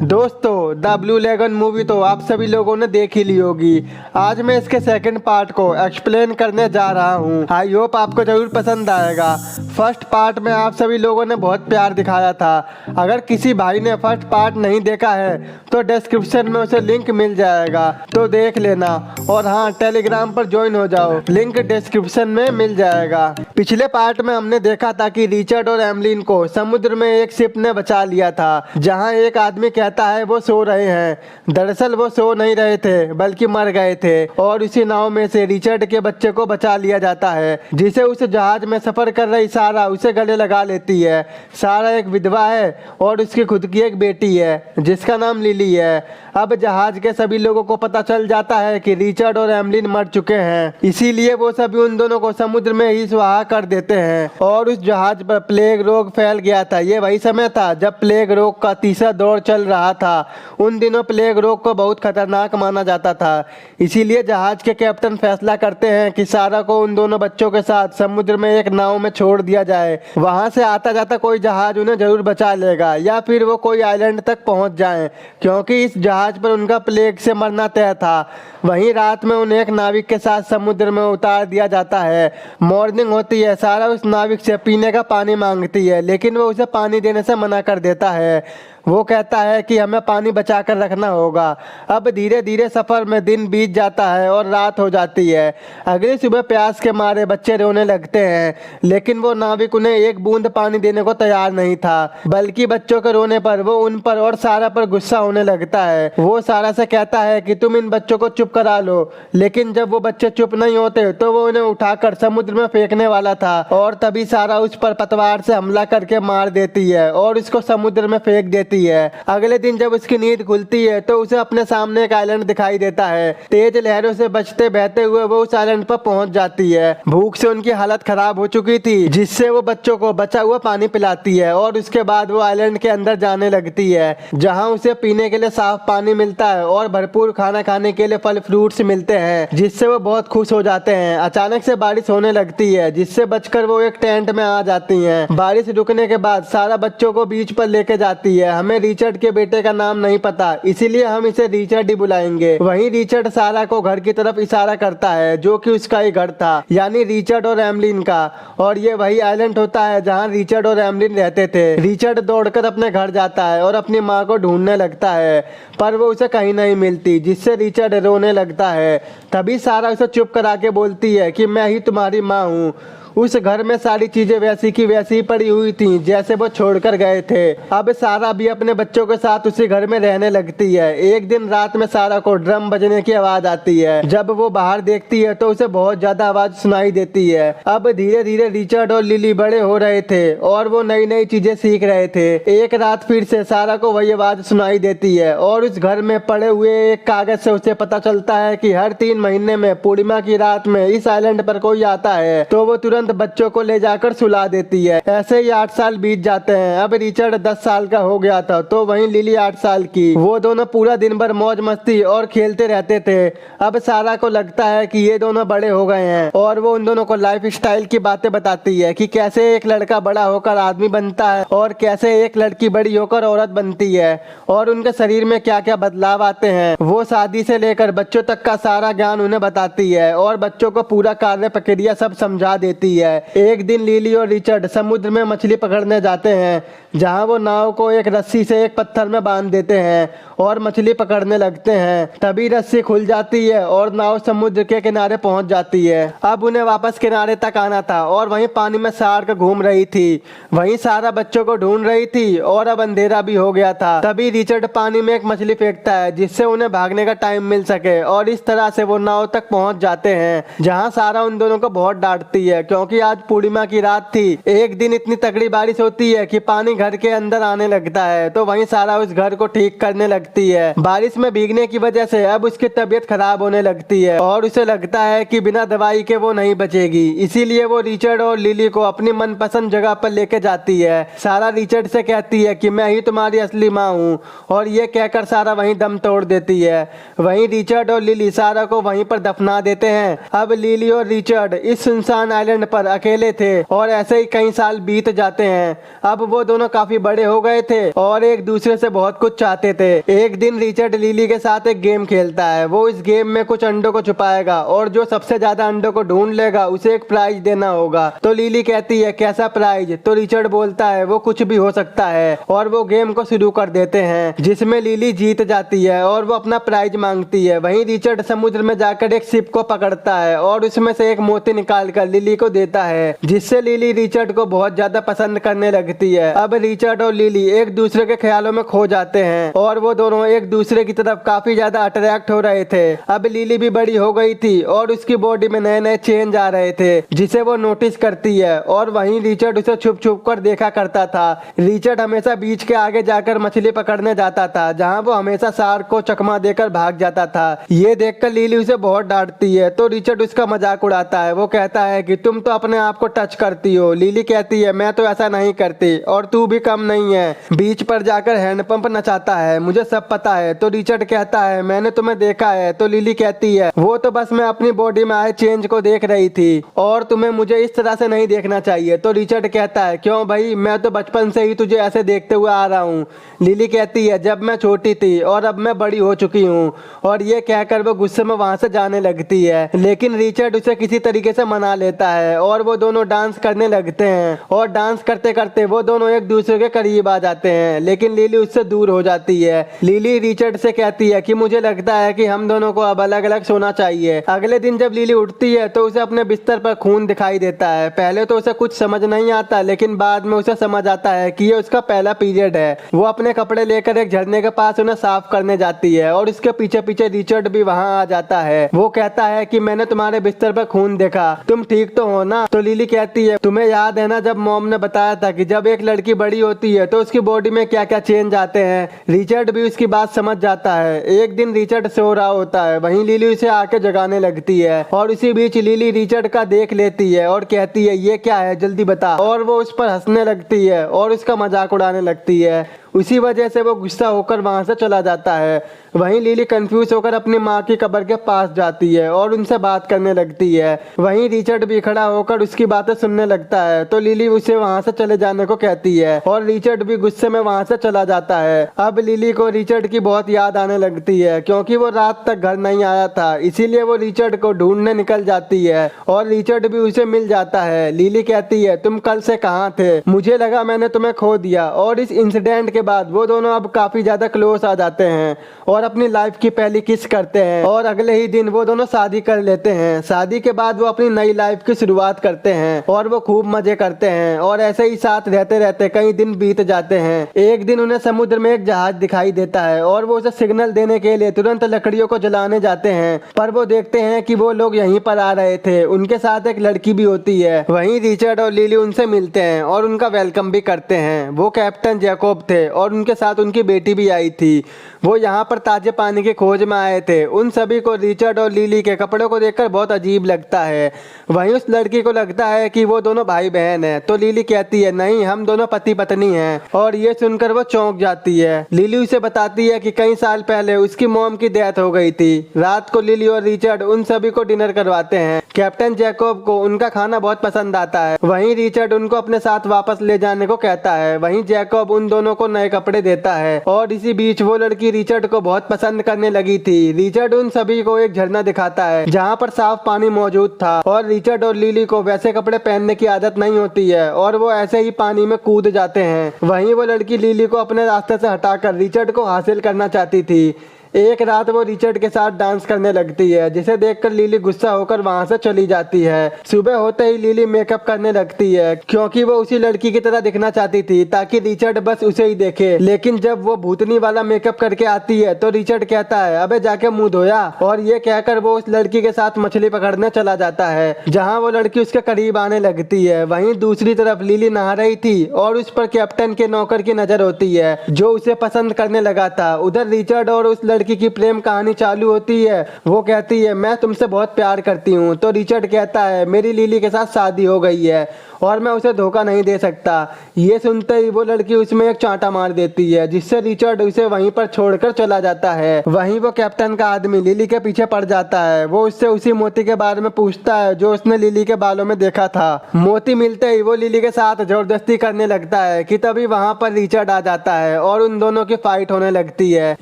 दोस्तों, the blue legend movie तो आप सभी लोगों ने देख ही ली होगी। आज मैं इसके सेकंड पार्ट को एक्सप्लेन करने जा रहा हूँ। आई होप आपको जरूर पसंद आएगा। फर्स्ट पार्ट में आप सभी लोगों ने बहुत प्यार दिखाया था। अगर किसी भाई ने फर्स्ट पार्ट नहीं देखा है तो डिस्क्रिप्शन में उसे लिंक मिल जाएगा, तो देख लेना। और हाँ, टेलीग्राम पर ज्वाइन हो जाओ, लिंक डिस्क्रिप्शन में मिल जाएगा। पिछले पार्ट में हमने देखा था कि रिचर्ड और एमलिन को समुद्र में एक शिप ने बचा लिया था, जहाँ एक आदमी कहता है वो सो रहे हैं। दरअसल वो सो नहीं रहे थे बल्कि मर गए थे। और उसी नाव में से रिचर्ड के बच्चे को बचा लिया जाता है, जिसे उस जहाज में सफर कर रही सारा उसे गले लगा लेती है। सारा एक विधवा है और उसकी खुद की एक बेटी है जिसका नाम लिली है। अब जहाज के सभी लोगों को पता चल जाता है कि रिचर्ड और एमलिन मर चुके हैं, इसीलिए वो सभी उन दोनों को समुद्र में ही सुहा कर देते हैं। और उस जहाज पर प्लेग रोग फैल गया था। ये वही समय था जब प्लेग रोग का तीसरा दौर चल रहा था। उन दिनों प्लेग रोग को बहुत खतरनाक माना जाता था, इसीलिए जहाज के कैप्टन फैसला करते हैं कि सारा को उन दोनों बच्चों के साथ समुद्र में एक नाव में छोड़ दिया जाए। वहां से आता जाता कोई जहाज उन्हें जरूर बचा लेगा, या फिर वो कोई आइलैंड तक पहुंच जाए, क्योंकि इस जहाज पर उनका प्लेग से मरना तय था। वहीं रात में उन्हें एक नाविक के साथ समुद्र में उतार दिया जाता है। मॉर्निंग होती है, सारा उस नाविक से पीने का पानी मांगती है, लेकिन वो उसे पानी देने से मना कर देता है। वो कहता है कि हमें पानी बचा कर रखना होगा। अब धीरे धीरे सफर में दिन बीत जाता है और रात हो जाती है। अगली सुबह प्यास के मारे बच्चे रोने लगते हैं, लेकिन वो नाविक उन्हें एक बूंद पानी देने को तैयार नहीं था, बल्कि बच्चों के रोने पर वो उन पर और सारा पर गुस्सा होने लगता है। वो सारा से कहता है कि तुम इन बच्चों को चुप करा लो, लेकिन जब वो बच्चे चुप नहीं होते तो वो उन्हें उठाकर समुद्र में फेंकने वाला था। और तभी सारा उस पर पतवार से हमला करके मार देती है और उसको समुद्र में फेंक देती है। अगले दिन जब उसकी नींद खुलती है तो उसे अपने सामने एक आइलैंड दिखाई देता है। तेज लहरों से बचते बहते हुए वो उस आइलैंड पर पहुंच जाती है। भूख से उनकी हालत खराब हो चुकी थी, जिससे वो बच्चों को बचा हुआ पानी पिलाती है। और उसके बाद वो आइलैंड के अंदर जाने लगती है, जहां उसे पीने के लिए साफ पानी मिलता है और भरपूर खाना खाने के लिए फल फ्रूट्स मिलते हैं, जिससे वो बहुत खुश हो जाते हैं। अचानक से बारिश होने लगती है, जिससे बचकर वो एक टेंट में आ जाती हैं। बारिश रुकने के बाद सारा बच्चों को बीच पर लेके जाती है। हमें रिचर्ड के बेटे का नाम नहीं पता, इसीलिए हम इसे रिचर्ड ही बुलाएंगे। वहीं रिचर्ड सारा को घर की तरफ इशारा करता है, जो कि उसका ही घर था, यानी रिचर्ड और एमलिन का। और ये वही आइलैंड होता है जहां रिचर्ड और एमलिन रहते थे। रिचर्ड दौड़कर अपने घर जाता है और अपनी माँ को ढूंढने लगता है, पर वो उसे कहीं नहीं मिलती, जिससे रिचर्ड रोने लगता है। तभी सारा उसे चुप करा के बोलती है कि मैं ही तुम्हारी माँ हूँ। उस घर में सारी चीजें वैसी की वैसी पड़ी हुई थी जैसे वो छोड़कर गए थे। अब सारा भी अपने बच्चों के साथ उसी घर में रहने लगती है। एक दिन रात में सारा को ड्रम बजने की आवाज आती है। जब वो बाहर देखती है तो उसे बहुत ज्यादा आवाज सुनाई देती है। अब धीरे धीरे रिचर्ड और लिली बड़े हो रहे थे और वो नई नई चीजें सीख रहे थे। एक रात फिर से सारा को वही आवाज सुनाई देती है और उस घर में पड़े हुए एक कागज से उसे पता चलता है कि हर 3 महीने में पूर्णिमा की रात में इस आइलैंड पर कोई आता है, तो वो तुरंत बच्चों को ले जाकर सुला देती है। ऐसे ही 8 साल बीत जाते हैं। अब रिचर्ड 10 साल का हो गया था, तो वहीं लिली 8 साल की। वो दोनों पूरा दिन भर मौज मस्ती और खेलते रहते थे। अब सारा को लगता है कि ये दोनों बड़े हो गए हैं और वो उन दोनों को लाइफ स्टाइल की बातें बताती है कि कैसे एक लड़का बड़ा होकर आदमी बनता है और कैसे एक लड़की बड़ी होकर औरत बनती है और उनके शरीर में क्या क्या बदलाव आते हैं। वो शादी से लेकर बच्चों तक का सारा ज्ञान उन्हें बताती है और बच्चों को पूरा कार्य प्रक्रिया सब समझा देती है। एक दिन लिली और रिचर्ड समुद्र में मछली पकड़ने जाते हैं, जहां वो नाव को एक रस्सी से एक पत्थर में बांध देते हैं और मछली पकड़ने लगते हैं। तभी रस्सी खुल जाती है और नाव समुद्र के किनारे पहुंच जाती है। अब उन्हें वापस किनारे तक आना था और वहीं पानी में शार्क घूम रही थी। वहीं सारा बच्चों को ढूंढ रही थी और अब अंधेरा भी हो गया था। तभी रिचर्ड पानी में एक मछली फेंकता है, जिससे उन्हें भागने का टाइम मिल सके, और इस तरह से वो नाव तक पहुंच जाते हैं, जहाँ सारा उन दोनों को बहुत डांटती है, क्योंकि आज पूर्णिमा की रात थी। एक दिन इतनी तगड़ी बारिश होती है कि पानी घर के अंदर आने लगता है, तो वहीं सारा उस घर को ठीक करने लगती है। बारिश में भीगने की वजह से अब उसकी तबीयत खराब होने लगती है और उसे लगता है कि बिना दवाई के वो नहीं बचेगी। इसीलिए वो रिचर्ड और लिली को अपनी मनपसंद जगह पर लेके जाती है। सारा रिचर्ड से कहती है कि मैं ही तुम्हारी असली माँ हूँ, और ये कहकर सारा वहीं दम तोड़ देती है। वहीं रिचर्ड और लिली सारा को वहीं पर दफना देते हैं। अब लिली और रिचर्ड इस सुनसान आइलैंड पर अकेले थे और ऐसे ही कई साल बीत जाते हैं। अब वो दोनों काफी बड़े हो गए थे और एक दूसरे से बहुत कुछ चाहते थे। एक दिन रिचर्ड लिली के साथ एक गेम खेलता है। वो इस गेम में कुछ अंडों को छुपाएगा और जो सबसे ज्यादा अंडों को ढूंढ लेगा उसे एक प्राइज देना होगा। तो लिली कहती है कैसा प्राइज? तो रिचर्ड बोलता है वो कुछ भी हो सकता है और वो गेम को शुरू कर देते हैं जिसमें लिली जीत जाती है और वो अपना प्राइज मांगती है। वहीं रिचर्ड समुद्र में जाकर एक शिप को पकड़ता है और उसमें से एक मोती निकाल कर लिली को देता है जिससे लिली रिचर्ड को बहुत ज्यादा पसंद करने लगती है। अब रिचर्ड और लिली एक दूसरे के ख्यालों में खो जाते हैं और वो दोनों एक दूसरे की तरफ काफी ज्यादा अट्रैक्ट हो रहे थे। अब लिली भी बड़ी हो गई थी और उसकी बॉडी में नए नए चेंज आ रहे थे जिसे वो नोटिस करती है और वहीं रिचर्ड उसे छुप छुप कर देखा करता था। रिचर्ड हमेशा बीच के आगे जाकर मछली पकड़ने जाता था जहाँ वो हमेशा शार्क को चकमा देकर भाग जाता था। ये देखकर लिली उसे बहुत डांटती है तो रिचर्ड उसका मजाक उड़ाता है। वो कहता है कि तुम तो अपने आप को टच करती हो। लिली कहती है मैं तो ऐसा नहीं करती और तू भी कम नहीं है। बीच पर जाकर हैंडपंप नचाता है, मुझे सब पता है। तो रिचर्ड कहता है मैंने तुम्हें देखा है। तो लिली कहती है वो तो बस मैं अपनी बॉडी में आए चेंज को देख रही थी और तुम्हें मुझे इस तरह से नहीं देखना चाहिए। तो रिचर्ड कहता है क्यों भाई, मैं तो बचपन से ही तुझे ऐसे देखते हुए आ रहा हूँ। लिली कहती है जब मैं छोटी थी और अब मैं बड़ी हो चुकी हूँ। और ये कहकर वो गुस्से में वहां से जाने लगती है लेकिन रिचर्ड उसे किसी तरीके से मना लेता है और वो दोनों डांस करने लगते हैं और डांस करते करते वो दोनों एक दूसरे के करीब आ जाते हैं लेकिन लिली उससे दूर हो जाती है। लिली रिचर्ड से कहती है कि मुझे लगता है कि हम दोनों को अब अलग अलग सोना चाहिए। अगले दिन जब लिली उठती है तो उसे अपने बिस्तर पर खून दिखाई देता है। पहले तो उसे कुछ समझ नहीं आता लेकिन बाद में उसे समझ आता है कि ये उसका पहला पीरियड है। वो अपने कपड़े लेकर एक झरने के पास उन्हें साफ करने जाती है और उसके पीछे पीछे रिचर्ड भी वहाँ आ जाता है। वो कहता है कि मैंने तुम्हारे बिस्तर पर खून देखा, तुम ठीक तो हो ना? तो लिली कहती है तुम्हें याद है ना जब मॉम ने बताया था कि जब एक लड़की बड़ी होती है तो उसकी बॉडी में क्या क्या चेंज आते हैं। रिचर्ड भी उसकी बात समझ जाता है। एक दिन रिचर्ड सो रहा होता है, वहीं लिली उसे आके जगाने लगती है और उसी बीच लिली रिचर्ड का देख लेती है और कहती है ये क्या है जल्दी बता। और वो उस पर हंसने लगती है और उसका मजाक उड़ाने लगती है। उसी वजह से वो गुस्सा होकर वहां से चला जाता है। वहीं लिली कंफ्यूज होकर अपनी माँ की कब्र के पास जाती है और उनसे बात करने लगती है। वहीं रिचर्ड भी खड़ा होकर उसकी बातें सुनने लगता है तो लिली उसे वहां से चले जाने को कहती है और रिचर्ड भी गुस्से में वहां से चला जाता है। अब लिली को रिचर्ड की बहुत याद आने लगती है क्योंकि वो रात तक घर नहीं आया था, इसीलिए वो रिचर्ड को ढूंढने निकल जाती है और रिचर्ड भी उसे मिल जाता है। लिली कहती है तुम कल से कहाँ थे? मुझे लगा मैंने तुम्हें खो दिया। और इस इंसिडेंट के बाद वो दोनों अब काफी ज्यादा क्लोज आ जाते हैं और अपनी लाइफ की पहली किस करते हैं और अगले ही दिन वो दोनों शादी कर लेते हैं। शादी के बाद वो अपनी नई लाइफ की शुरुआत करते हैं और वो खूब मजे करते हैं और ऐसे ही साथ रहते रहते कई दिन बीत जाते हैं। एक दिन उन्हें समुद्र में एक जहाज दिखाई देता है और वो उसे सिग्नल देने के लिए तुरंत लकड़ियों को जलाने जाते हैं, पर वो देखते हैं कि वो लोग यहीं पर आ रहे थे। उनके साथ एक लड़की भी होती है। वहीं रिचर्ड और लिली उनसे मिलते हैं और उनका वेलकम भी करते हैं। वो कैप्टन जैकोब थे और उनके साथ उनकी बेटी भी आई थी। वो यहाँ पर ताजे पानी की खोज में आए थे। उन सभी को रिचर्ड और लिली के कपड़ों को देखकर बहुत अजीब लगता है। वहीं उस लड़की को लगता है कि वो दोनों भाई बहन हैं। तो लिली कहती है नहीं, हम दोनों पति पत्नी हैं। और ये सुनकर वो चौंक जाती है। लिली उसे बताती है कि कई साल पहले उसकी मॉम की डेथ हो गई थी। रात को लिली और रिचर्ड उन सभी को डिनर करवाते हैं। कैप्टन जैकोब को उनका खाना बहुत पसंद आता है। वहीं रिचर्ड उनको अपने साथ वापस ले जाने को कहता है। वहीं जैकोब उन दोनों को नए कपड़े देता है और इसी बीच वो लड़की रिचर्ड को बहुत पसंद करने लगी थी। रिचर्ड उन सभी को एक झरना दिखाता है जहाँ पर साफ पानी मौजूद था और रिचर्ड और लिली को वैसे कपड़े पहनने की आदत नहीं होती है और वो ऐसे ही पानी में कूद जाते हैं। वहीं वो लड़की लिली को अपने रास्ते से हटाकर रिचर्ड को हासिल करना चाहती थी। एक रात वो रिचर्ड के साथ डांस करने लगती है जिसे देखकर लिली गुस्सा होकर वहां से चली जाती है। सुबह होते ही लिली मेकअप करने लगती है क्योंकि वो उसी लड़की की तरह दिखना चाहती थी ताकि रिचर्ड बस उसे ही देखे। लेकिन जब वो भूतनी वाला मेकअप करके आती है तो रिचर्ड कहता है अबे जाके मुंह धोया, और ये कहकर वो उस लड़की के साथ मछली पकड़ने चला जाता है जहाँ वो लड़की उसके करीब आने लगती है। वहीं दूसरी तरफ लिली नहा रही थी और उस पर कैप्टन के नौकर की नजर होती है जो उसे पसंद करने लगा था। उधर रिचर्ड और उस लड़की की प्रेम कहानी चालू होती है। वो कहती है मैं तुमसे बहुत प्यार करती हूँ। तो रिचर्ड कहता है मेरी लिली के साथ शादी हो गई है और मैं उसे धोखा नहीं दे सकता। ये सुनते ही वो लड़की उसमें एक चांटा मार देती है, जिससे रिचर्ड उसे वहीं पर छोड़कर चला जाता है। वहीं वो कैप्टन का आदमी लिली के पीछे पड़ जाता है। वो उससे उसी मोती के बारे में पूछता है जो उसने लिली के बालों में देखा था। मोती मिलते ही वो लिली के साथ जबरदस्ती करने लगता है कि तभी वहां पर रिचर्ड आ जाता है और उन दोनों की फाइट होने लगती है,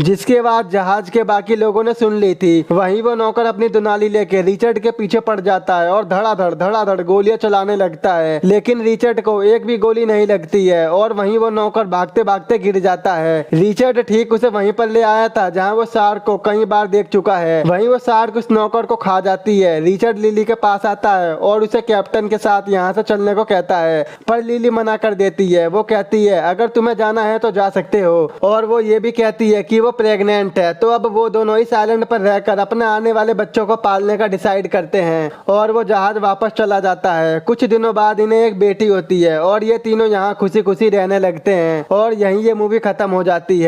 जिसके बाद जहाज के बाकी लोगों ने सुन ली थी। वहीं वो नौकर अपनी दुनाली लेके रिचर्ड के पीछे पड़ जाता है और धड़ाधड़ गोलियां चलाने लगता है, लेकिन रिचर्ड को एक भी गोली नहीं लगती है और वहीं वो नौकर भागते भागते गिर जाता है। रिचर्ड ठीक उसे वहीं पर ले आया था जहां वो शार्क को कई बार देख चुका है। वहीं वो शार्क उस नौकर को खा जाती है। रिचर्ड लिली के पास आता है और उसे कैप्टन के साथ यहाँ से चलने को कहता है, पर लिली मना कर देती है। वो कहती है अगर तुम्हें जाना है तो जा सकते हो, और वो ये भी कहती है कि वो प्रेग्नेंट है। तो अब वो दोनों इस आइलैंड पर रहकर अपने आने वाले बच्चों को पालने का डिसाइड करते हैं और वो जहाज वापस चला जाता है। कुछ दिनों बाद इन्हें एक बेटी होती है और ये तीनों यहाँ खुशी खुशी रहने लगते हैं और यहीं ये मूवी खत्म हो जाती है।